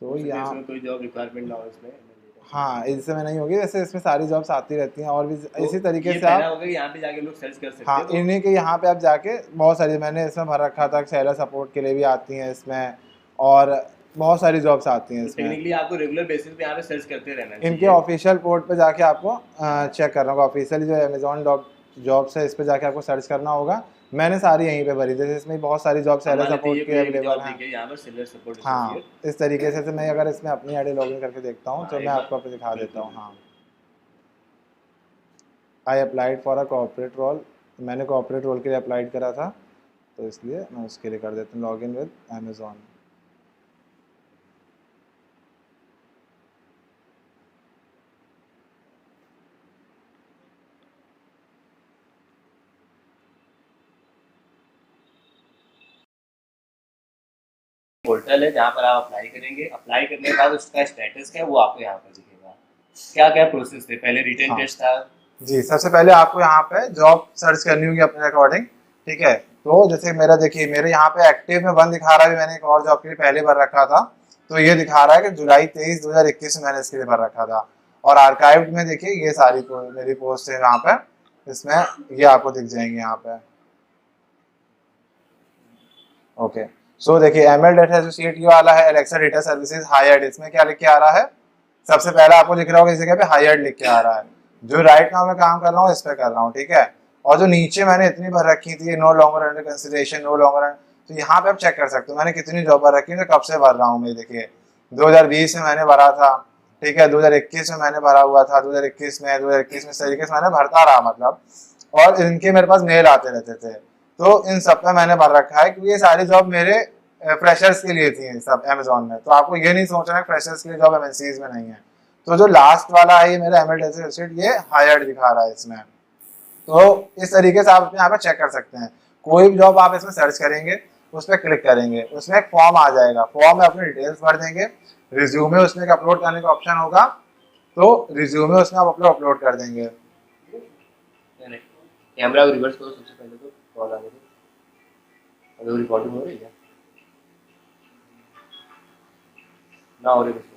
हो गया तो यहाँ इसमें कोई जॉब रिक्वायरमेंट ना हो इसमें। हाँ, इसमें नहीं होगी, वैसे इसमें सारी जॉब्स आती रहती हैं और भी तो इसी तरीके ये से पहला आप। होगा कि यहाँ पे जाके लोग सर्च कर सकते हाँ, हैं। तो इन्हीं के यहाँ पे आप जाके बहुत सारी मैंने इसमें भर रखा था, सेलर सपोर्ट के लिए भी आती हैं इसमें, और बहुत सारी जॉब्स आती हैं इसमें। टेक्निकली आपको रेगुलर बेसिस पे यहाँ पे सर्च करते रहना चाहिए। इनके ऑफिशियल पोर्ट पे जाके आपको चेक करना होगा, ऑफिशियली जो अमेजॉन जॉब्स है इस पे जाके आपको सर्च करना होगा। मैंने सारी यहीं पे भरी, जैसे इसमें बहुत सारी जॉब सेलर सपोर्ट की अवेलेबल हैं। यहाँ पर सेलर सपोर्ट हाँ, एसोसिएट। इस तरीके से मैं अगर इसमें अपनी आईडी लॉगिन करके देखता हूँ तो मैं आपको पे दिखा देता हूँ। हाँ, I applied for a corporate role, मैंने कॉर्पोरेट रोल के लिए अप्लाइड करा था, तो इसलिए मैं उसके लिए कर देता हूँ लॉगिन विद अमेजॉन। पोर्टल है जहाँ पर आप अप्लाई करेंगे। अप्लाई करने के बाद उसका स्टेटस क्या है वो आपको यहाँ पर दिखेगा। क्या क्या प्रोसेस थे, पहले रिटन हाँ टेस्ट था। जी, सबसे पहले आपको यहाँ पे जॉब सर्च करनी होगी अपने अकॉर्डिंग, ठीक है। तो जैसे मेरा देखिए, मेरे यहाँ पे एक्टिव में 1 दिखा रहा है, मैंने एक और जॉब के लिए पहले भर रखा था, तो ये दिखा रहा है कि जुलाई 23 2021 में मैंने इसके लिए भर रखा था। और आर्काइव्ड में देखिए ये सारी मेरी पोस्ट है यहाँ पे, इसमें ये आपको दिख जाएंगे यहाँ पे। ओके, सो देखिए ML डेटा एसोसिएट ये वाला है, एलेक्सा डेटा सर्विसेज हायर्ड, इसमें क्या लिख के आ रहा है? सबसे पहले आपको दिख रहा होगा इस जगह पे हायर्ड लिख के आ रहा है। जो राइट नाउ मैं काम कर रहा हूँ इस पे कर रहा हूँ, ठीक है। और जो नीचे मैंने इतनी भर रखी थी, no longer under consideration, no longer, तो यहाँ पे आप चेक कर सकते हो मैंने कितनी जॉब भर रखी है, कब से भर रहा हूँ मैं। देखिए 2020 में मैंने भरा था, ठीक है, 2021 में मैंने भरा हुआ था, 2021 में इस तरीके से मैंने भरता रहा मतलब। और इनके मेरे पास मेल आते रहते थे, तो इन सब पे मैंने भर रखा है, क्योंकि ये सारी जॉब मेरे फ्रेशर्स के लिए थी सब अमेजोन में। तो आपको ये नहीं सोचना है फ्रेशर्स के लिए जॉब एमएनसीज में नहीं है। तो जो लास्ट वाला है ये मेरा एमएल डेटा एसोसिएट, ये हायर्ड दिखा रहा है इसमें। तो इस तरीके से आप यहाँ पे चेक कर सकते हैं। कोई भी जॉब आप इसमें सर्च करेंगे, उस पर क्लिक करेंगे, उसमें एक फॉर्म आ जाएगा, फॉर्म में अपनी डिटेल्स भर देंगे, रिज्यूमे उसमें एक अपलोड करने का ऑप्शन होगा, तो रिज्यूमे उसमें आप अपलोड कर देंगे। कैमरा को रिवर्स करो सबसे पहले, तो कॉल आ गई अगर रिकॉर्डिंग हो रही है ना हो रही है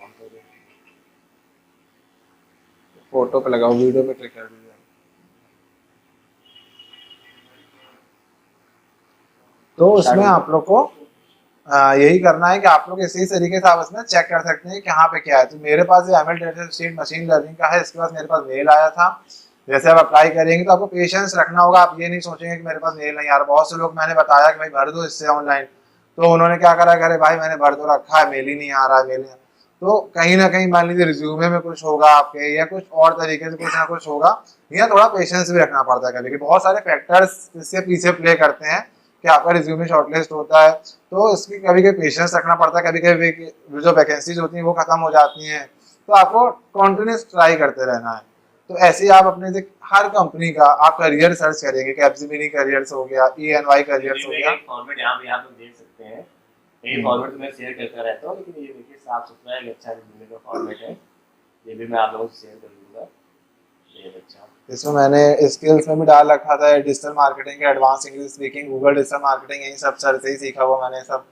फोटो पे लगाओ, वीडियो पे क्लिक कर दीजिए। तो उसमें आप लोग को यही करना है कि आप लोग इसी तरीके से आप इसमें चेक कर सकते हैं कि कहाँ पे क्या है। तो मेरे पास ये ML data associate machine learning का है, इसके पास मेरे पास मेल आया था। जैसे आप अप्लाई करेंगे तो आपको पेशेंस रखना होगा, आप ये नहीं सोचेंगे कि मेरे पास मेल नहीं आ रहा। बहुत से लोग मैंने बताया कि भाई भर दो इससे ऑनलाइन, तो उन्होंने क्या करा, करे भाई मैंने भर दो रखा है, मेल ही नहीं आ रहा है, मेल। तो कहीं ना कहीं मान लीजिए रिज्यूमे में कुछ होगा आपके, या कुछ और तरीके से कुछ ना कुछ होगा, या थोड़ा पेशेंस भी रखना पड़ता है कभी। बहुत सारे फैक्टर्स इसके पीछे प्ले करते हैं कि आपका रिज्यूमे शॉर्टलिस्ट होता है, तो इसकी कभी कभी पेशेंस रखना पड़ता है। कभी कभी जो वैकेंसीज होती हैं वो खत्म हो जाती हैं, तो आपको कॉन्टिन्यूस ट्राई करते रहना है। तो ऐसे ही आप अपने हर कंपनी का आप करियर सर्च करेंगे, कैप्जेमिनी करियर्स हो गया, ENY करियर्स हो गया। फॉर्मेट यहाँ पे आप लोग देख सकते हैं, ये फॉर्मेट तो मैं शेयर करता रहता हूँ, लेकिन ये देखिए साफ सुथरा एक अच्छा रिज्यूमे का फॉर्मेट है, ये भी मैं आप लोगों से शेयर कर दूंगा। ये अच्छा, इसमें मैंने स्किल्स में भी डाल रखा था डिजिटल मार्केटिंग के, advance English speaking, Google digital marketing, यही सब सर से ही सीखा हुआ मैंने सब।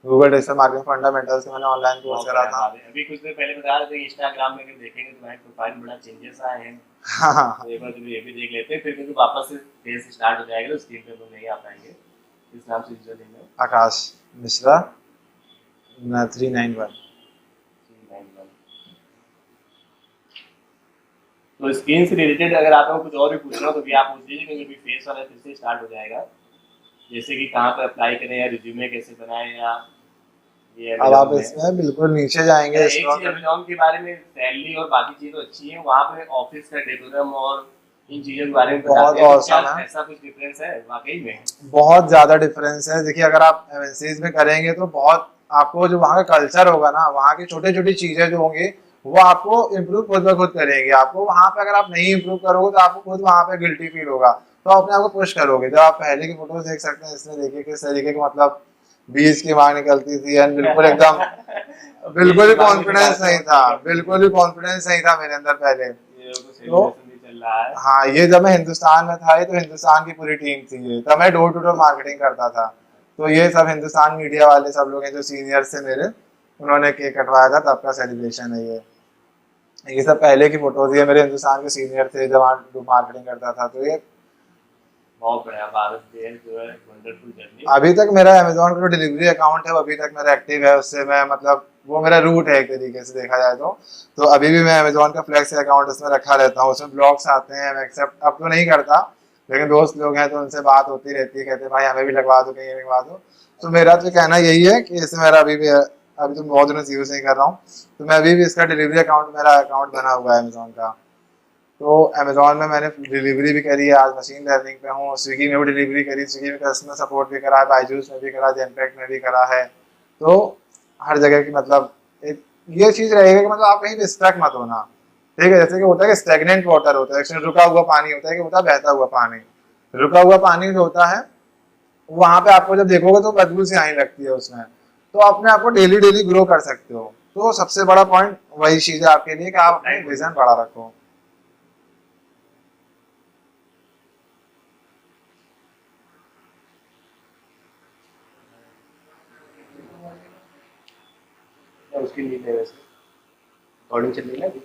गूगल डिजिटल मार्केटिंग फंडामेंटल्स मैंने ऑनलाइन कोर्स करा था। अभी कुछ दिन पहले बता रहे थे इंस्टाग्राम में अगर देखेंगे तो हमारे प्रोफाइल में बड़ा चेंजेस आए हैं। हाँ, तो एक बार ये भी देख लेते हैं, फिर क्योंकि वापस से फेस स्टार्ट हो जाएगा तो स्क्रीन पे लोग नहीं आ पाएंगे। इस नाम से यूजर नेम है आकाश मिश्रा 391। तो स्क्रीन से रिलेटेड अगर आप लोगों को कुछ और भी पूछना हो तो भी आप पूछ लीजिए, क्योंकि अभी फेस वाला फिर से स्टार्ट हो जाएगा। जैसे कि कहाँ पर अप्लाई करें, या रिज्यूमे कैसे बनाएं, या ये अब आप इसमें बिल्कुल नीचे जाएंगे। एक चीज अमेज़न के बारे में, सैलरी और बाकी चीज़ तो अच्छी है, वहाँ पे ऑफिस का डेकोरम और इन चीजों के बारे में बहुत बताते हैं, तो क्या awesome है। ऐसा कुछ डिफरेंस है वाकई में? बहुत ज्यादा डिफरेंस है। देखिए अगर आप एमएनसीज में करेंगे तो बहुत आपको जो वहाँ का कल्चर होगा ना, वहाँ की छोटी छोटी चीजें जो होंगी वो आपको इम्प्रूव खुद ब खुद करेंगे। आपको वहाँ पे अगर आप नहीं इम्प्रूव करोगे तो आपको खुद वहाँ पे गिल्टी फील होगा, तो आप अपने आप को पुश करोगे। जब आप पहले की फोटोज देख सकते हैं, इसमें देखिए किस तरीके के मतलब बीज की मांग निकलती थी एंड बिल्कुल एकदम बिल्कुल भी कॉन्फिडेंस नहीं था, बिल्कुल भी कॉन्फिडेंस नहीं था मेरे अंदर पहले। ये लोग तो तो सेलिब्रेशन भी चल रहा है। हाँ, ये जब मैं हिंदुस्तान में था, ये तो हिंदुस्तान की पूरी टीम थी, ये तब मैं डोर टू डोर मार्केटिंग करता था। तो ये सब हिंदुस्तान मीडिया वाले सब लोग हैं जो सीनियर से मेरे, उन्होंने केक कटवाया था, तब का सेलिब्रेशन है ये सब पहले की फोटोज। ये मेरे हिंदुस्तान के सीनियर थे जब वहाँ मार्केटिंग करता था। तो ये बहुत बढ़िया, भारत देश जो है वंडरफुल जर्नी। अभी तक मेरा अमेजोन का जो डिलीवरी अकाउंट है वो अभी तक मेरा एक्टिव है। उससे मैं मतलब वो मेरा रूट है एक तरीके से देखा जाए तो अभी भी मैं अमेजोन का फ्लेक्स अकाउंट उसमें रखा रहता हूँ। उसमें ब्लॉग्स आते हैं, मैं एक्सेप्ट अब तो नहीं करता, लेकिन दोस्त लोग हैं तो उनसे बात होती रहती है, कहते हैं भाई हमें भी लगवा दो, कहीं लगवा दो। तो मेरा तो कहना यही है कि इसमें मेरा अभी तो बहुत दिनों से यूज नहीं कर रहा हूँ, तो मैं अभी भी इसका डिलीवरी अकाउंट, मेरा अकाउंट बना हुआ है अमेजोन का। तो अमेजोन में मैंने डिलीवरी भी करी है, आज मशीन लर्निंग पे हूँ। स्विगी में भी डिलीवरी करी, स्विगी में कस्टमर सपोर्ट भी करा है, बायजूस में भी करा, जेनपेक्ट में भी करा है। तो हर जगह की मतलब एक ये चीज रहेगा कि मतलब आप कहीं भी स्टक मत होना। ठीक है, जैसे कि होता है कि स्टेगनेंट वाटर होता है, एक्चुअली रुका हुआ पानी होता है, कि होता है बहता हुआ पानी। रुका हुआ पानी जो होता है वहां पे आपको जब देखोगे तो बदबू सी आने लगती है उसमें। तो अपने आप को डेली डेली ग्रो कर सकते हो। तो सबसे बड़ा पॉइंट वही चीज है आपके लिए कि आप अपने विजन बड़ा रखो। उसकी नीड है वैसे रिकॉर्डिंग चल रही है ना।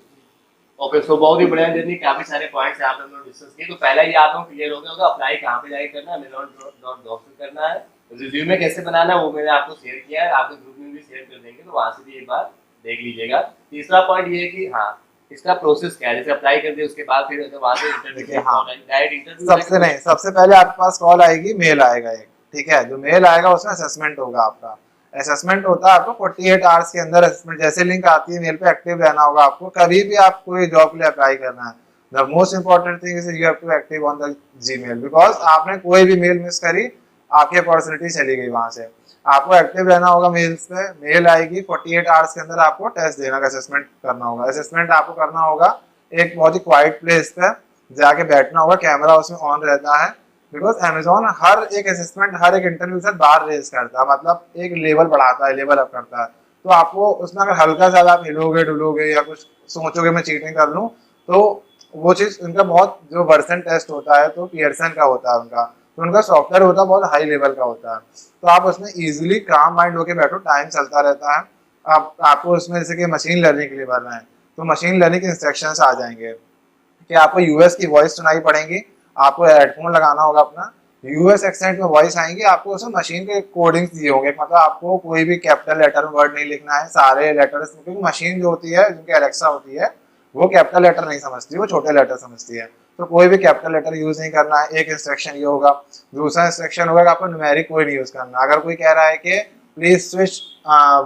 ओके, सो बहुत ही बढ़िया जर्नी, काफी सारे पॉइंट्स यहाँ पे हम लोग डिस्कस किए। तो पहला ये आता हूँ क्लियर हो गया होगा, अप्लाई कहाँ पे जाके करना है, अमेजॉन.जॉब से करना है। रिज्यूमे कैसे बनाना है वो मैंने आपको शेयर किया है, आपके ग्रुप में भी शेयर कर देंगे, तो वहाँ से भी एक बार देख लीजिएगा। तीसरा पॉइंट ये है कि हाँ, इसका प्रोसेस क्या है, जैसे अप्लाई कर दिया उसके बाद फिर वहाँ से इंटरव्यू, हाँ, डायरेक्ट इंटरव्यू सबसे नहीं, सबसे पहले आपके पास कॉल आएगी, मेल आएगा एक। ठीक है, जो मेल आएगा उसमें असेसमेंट होगा आपका। असेसमेंट होता है आपको 48 आवर्स के अंदर असेसमेंट, जैसे लिंक आती है मेल पे एक्टिव रहना होगा आपको। कभी भी आप कोई जॉब के लिए अप्लाई करना है, the most important thing is you have to active on the Gmail, because आपने कोई भी मेल मिस करी, आपकी अपॉर्चुनिटी चली गई वहां से। आपको एक्टिव रहना होगा मेल्स पे। मेल आएगी 48 आवर्स के अंदर, आपको टेस्ट देना होगा, असेसमेंट करना होगा। असेसमेंट आपको करना होगा एक बहुत ही क्वाइट प्लेस पे जाके बैठना होगा, कैमरा उसमें ऑन रहता है, बिकॉज अमेजोन हर एक असेसमेंट, हर एक इंटरव्यू से बार रेस करता है, मतलब एक लेवल बढ़ाता है, लेवल अप करता है। तो आपको उसमें अगर हल्का सा आप हिलोगे डुलोगे या कुछ सोचोगे मैं चीटिंग कर लूँ, तो वो चीज उनका बहुत जो वर्सन टेस्ट होता है तो पियर्सन का होता है उनका, तो उनका सॉफ्टवेयर होता है बहुत हाई लेवल का होता है। तो आप उसमें इजीली काम माइंड होके बैठो, टाइम चलता रहता है। आपको उसमें जैसे कि मशीन लर्निंग के लिए भरना है, तो मशीन लर्निंग के इंस्ट्रक्शंस आ जाएंगे कि आपको यूएस की वॉइस सुनाई पड़ेंगी, आपको हेडफोन लगाना होगा अपना, यूएस एक्सेंट में वॉइस आएंगी, आपको उसमें मशीन के कोडिंग्स दिए होंगे, मतलब आपको कोई भी कैपिटल लेटर में वर्ड नहीं लिखना है, सारे लेटर्स, क्योंकि मशीन जो होती है, जिनकी एलेक्सा होती है, वो कैपिटल लेटर नहीं समझती, वो छोटे लेटर समझती है। तो कोई भी कैपिटल लेटर यूज नहीं करना है, एक इंस्ट्रक्शन ये होगा। दूसरा इंस्ट्रक्शन होगा कि आपको न्यूमेरिक कोई नहीं यूज करना। अगर कोई कह रहा है कि प्लीज स्विच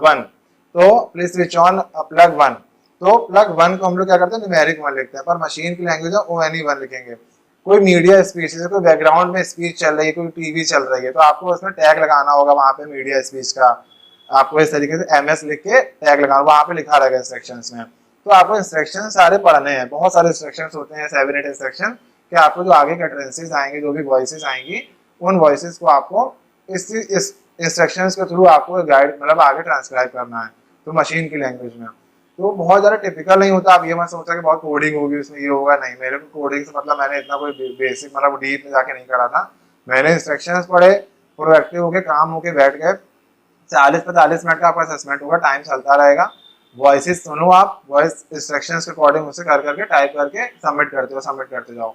1, तो प्लीज स्विच ऑन प्लग 1, तो प्लग 1 को हम लोग क्या करते हैं, न्यूमेरिक 1 लिखते हैं, पर मशीन की लैंग्वेज है ONE1 लिखेंगे। कोई मीडिया स्पीच, जैसे कोई बैकग्राउंड में स्पीच चल रही है, कोई टीवी चल रही है, तो आपको उसमें टैग लगाना होगा वहां पे मीडिया स्पीच का। आपको इस तरीके से MS लिख के टैग लगाना, वहां पे लिखा रहेगा इंस्ट्रक्शंस में। तो आपको इंस्ट्रक्शन सारे पढ़ने हैं, बहुत सारे इंस्ट्रक्शन होते हैं, 7-8 इंस्ट्रक्शन, कि आपको जो आगे के ट्रेंसेस आएंगे, जो भी वॉइसेस आएंगी, उन वॉइसेस को आपको इस इंस्ट्रक्शंस के थ्रू आपको गाइड, मतलब आगे ट्रांसक्राइब करना है, तो मशीन की लैंग्वेज में। तो बहुत ज़्यादा टिपिकल नहीं होता। आप ये मत सोचा कि बहुत कोडिंग होगी उसमें, ये होगा, नहीं। मेरे को कोडिंग से मतलब मैंने इतना कोई बेसिक मतलब डीप में जाके नहीं करा था। मैंने इंस्ट्रक्शंस पढ़े, प्रोएक्टिव होके काम होके बैठ गए। 40-45 मिनट का आपका असेसमेंट होगा, टाइम चलता रहेगा। वॉइसेस सुनो, आप वॉइस इंस्ट्रक्शंस के अकॉर्डिंग उसे कर करके टाइप करके सबमिट करते जाओ।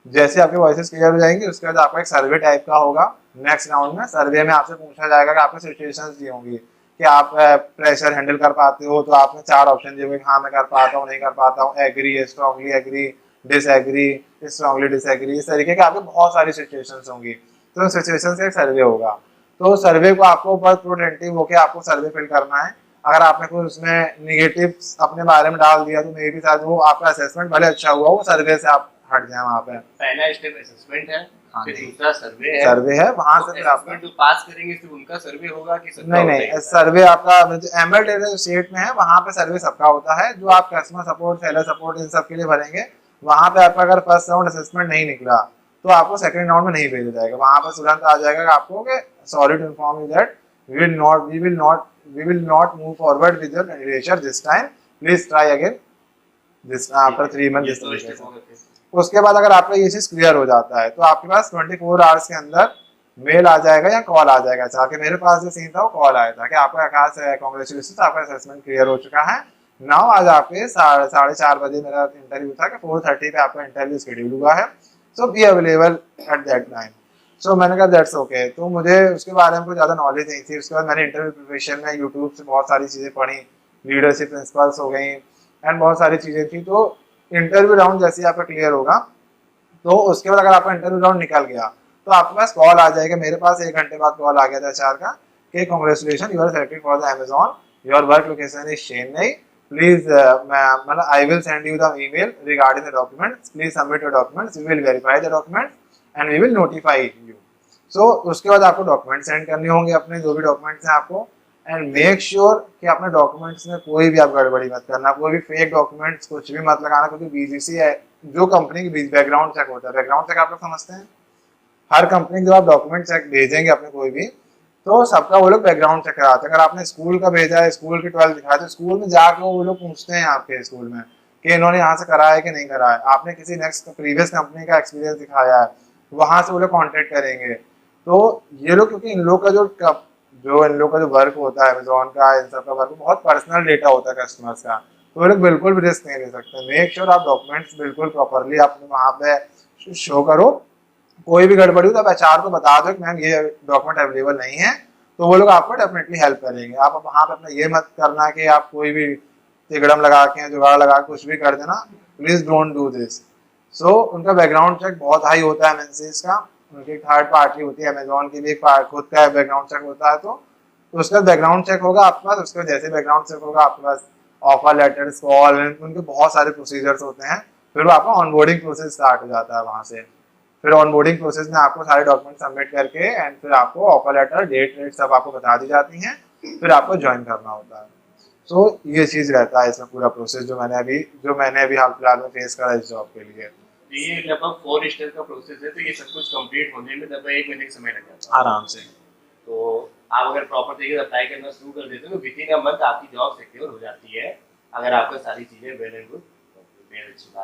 जैसे आपके वॉइसेस क्लियर हो जाएंगे, उसके बाद आपका एक सर्वे टाइप का होगा। नेक्स्ट राउंड में सर्वे में आपसे पूछा जाएगा कि आपको सिचुएशंस दी होंगी कि आप प्रेशर हैंडल कर पाते हो, तो आपने 4 ऑप्शन दिए होंगे, हाँ मैं कर पाता हूँ, नहीं कर पाता हूँ, agree, strongly agree, disagree, strongly disagree, इस तरीके के आपके बहुत सारी सिचुएशंस होंगी। तो उन सिचुएशन से एक सर्वे होगा। तो सर्वे को आपको बस प्रोटेंटिव होकर आपको सर्वे फिल करना है। अगर आपने कोई उसमें निगेटिव अपने बारे में डाल दिया तो मे भी शायद वो आपका असेसमेंट भले अच्छा हुआ, वो सर्वे से आप हट जाए वहाँ पे। पहला स्टेप असेसमेंट है, हाँ फिर जी। दूसरा सर्वे है। सर्वे है, वहाँ से तो फिर आपका असेसमेंट जो पास करेंगे सिर्फ उनका सर्वे होगा कि सबका नहीं होता ही नहीं, होगा? सर्वे आपका एमएल डेटा स्टेट में है, वहाँ पे सर्वे सबका होता है। जो आप कस्टमर सपोर्ट, सेलर सपोर्ट, इन सब के लिए भरेंगे, वहाँ पे आपका अगर फर्स्ट राउंड असेसमेंट नहीं निकला तो आपको सेकंड राउंड में नहीं भेजा जाएगा। वहाँ पे तुरंत आ जाएगा आपको कि sorry to inform you that we will not move forward with your candidature this time, please try again this after 3 ये मंथ। तो स्टेप होगा फिर। उसके बाद अगर आपका ये चीज क्लियर हो जाता है तो आपके पास 24 आवर्स के अंदर मेल आ जाएगा या कॉल आ जाएगा। चाहे मेरे पास जो सीन था वो कॉल आया था कि आपका आकाश है, कांग्रेचुलेशन, आपका असेसमेंट क्लियर हो चुका है। नाउ आज आपके 4:30 बजे मेरा इंटरव्यू था कि 4:30 पे आपका इंटरव्यू शेड्यूल हुआ है, so be available at that time. So मैंने कहा दैट्स ओके। तो मुझे उसके बारे में कोई ज़्यादा नॉलेज नहीं थी। उसके बाद मैंने इंटरव्यू प्रिपरेशन में यूट्यूब से बहुत सारी चीज़ें पढ़ी, लीडरशिप प्रिंसिपल्स हो गई एंड बहुत सारी चीज़ें थी। तो इंटरव्यू राउंड जैसे ही आपका क्लियर होगा तो उसके बाद अगर आपका इंटरव्यू राउंड निकल गया तो आपके पास कॉल आ जाएगा। मेरे पास 1 घंटे बाद कॉल आ गया था एचआर का कि congratulation, you are selected for the Amazon, your work location is Chennai, please मतलब I will send you the email regarding the documents, please submit your documents, we will verify the documents and we will notify you. So उसके बाद आपको document send करने होंगे, अपने जो भी documents हैं आपको, एंड मेक श्योर कि अपने डॉक्यूमेंट्स में कोई भी आप गड़बड़ी मत करना, कोई भी फेक डॉक्यूमेंट्स कुछ भी मत लगाना, क्योंकि बीजीसी है जो कंपनी की बैकग्राउंड चेक होता है। बैकग्राउंड चेक आप लोग समझते हैं, हर कंपनी जब आप डॉक्यूमेंट चेक भेजेंगे अपने कोई भी, तो सबका वो लोग बैकग्राउंड चेक कराते हैं। अगर आपने स्कूल का भेजा है, स्कूल की 12th दिखाया, तो स्कूल में जाकर वो लोग पूछते हैं आपके स्कूल में कि इन्होंने यहाँ से कराया है कि नहीं कराया है। आपने किसी नेक्स्ट प्रीवियस कंपनी का एक्सपीरियंस दिखाया है, वहां से वो लोग कॉन्टेक्ट करेंगे। तो ये लोग, क्योंकि इन लोग का जो वर्क होता है अमेज़न का, इन सब का वर्क बहुत पर्सनल डेटा होता है कस्टमर्स का, तो वो लोग बिल्कुल भी रिस्क नहीं ले सकते। मेक श्योर आप डॉक्यूमेंट्स बिल्कुल प्रॉपरली अपने वहाँ पे शो करो। कोई भी गड़बड़ी हो तो आप एचआर को बता दो कि मैम ये डॉक्यूमेंट अवेलेबल नहीं है, तो वो लोग आपको डेफिनेटली हेल्प करेंगे। आप वहाँ पे अपना ये मत करना कि आप कोई भी तिगड़म लगा के, जुगाड़ लगा के कुछ भी कर देना, प्लीज डोंट डू दिस। सो उनका बैकग्राउंड चेक बहुत हाई होता है एमएनसीज का, उनकी थर्ड पार्टी होती है, अमेजोन की भी एक खुद का बैकग्राउंड चेक होता है। तो उसका बैकग्राउंड चेक होगा आपके पास, उसके जैसे बैकग्राउंड चेक होगा आपके पास ऑफर लेटर्स, कॉल, उनके बहुत सारे प्रोसीजर्स होते हैं। फिर वो आपका ऑनबोर्डिंग प्रोसेस स्टार्ट हो जाता है वहाँ से। फिर ऑनबोर्डिंग प्रोसेस में आपको सारे डॉक्यूमेंट सबमिट करके एंड फिर आपको ऑफर लेटर, डेट रेट सब आपको बता दी जाती हैं, फिर आपको ज्वाइन करना होता है। सो ये चीज़ रहता है इसमें पूरा प्रोसेस जो मैंने अभी हाल फिलहाल में फेस करा इस जॉब के लिए। ये लगभग 4 स्टेप का प्रोसेस है, तो ये सब कुछ कंप्लीट होने में लगभग 1 महीने का समय लग जाता है आराम से। तो आप अगर प्रॉपर तरीके से अप्लाई करना शुरू कर देते हो तो विदिन अ मंथ आपकी जॉब सिक्योर हो जाती है, अगर आपको सारी चीज़ें वेल एंड गुड। अच्छी बात।